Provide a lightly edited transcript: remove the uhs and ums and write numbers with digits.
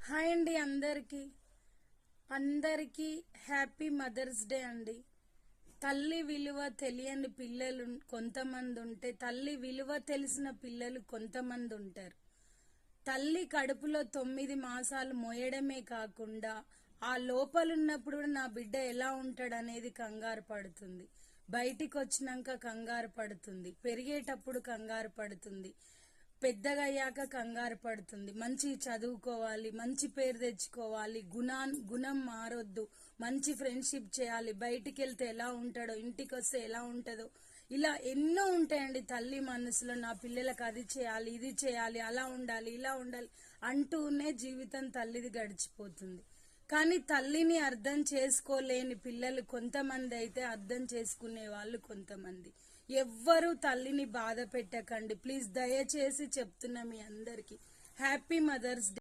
Hi అండి అందరికీ అందరికీ హ్యాపీ మదర్స్ డే అండి. తల్లి విలువ తెలియని పిల్లలు కొంతమంది ఉంటే, తల్లి విలువ తెలిసిన పిల్లలు కొంతమంది ఉంటారు. తల్లి కడుపులో 9 మాసాలు మోయడమే కాకుండా ఆ లోపలున్నప్పుడు కూడా నా బిడ్డ ఎలా ఉంటాడనేది కంగారు పడుతుంది. బయటికి వచ్చినాక కంగారు పడుతుంది, పెరిగేటప్పుడు కంగారు పడుతుంది, పెద్దగా అయ్యాక కంగారు పడుతుంది. మంచి చదువుకోవాలి, మంచి పేరు తెచ్చుకోవాలి, గుణం మారొద్దు, మంచి ఫ్రెండ్షిప్ చేయాలి, బయటికి వెళ్తే ఎలా ఉంటాడో, ఇంటికి వస్తే ఎలా ఉంటుందో, ఇలా ఎన్నో ఉంటాయండి తల్లి మనసులో. నా పిల్లలకు అది చేయాలి, ఇది చేయాలి, అలా ఉండాలి, ఇలా ఉండాలి అంటూనే జీవితం తల్లిది గడిచిపోతుంది. కానీ తల్లిని అర్థం చేసుకోలేని పిల్లలు కొంతమంది అయితే, అర్థం చేసుకునే వాళ్ళు కొంతమంది. ఎవ్వరూ తల్లిని బాధ పెట్టకండి ప్లీజ్, దయచేసి చెప్తున్నా మీ అందరికి. Happy mother's day.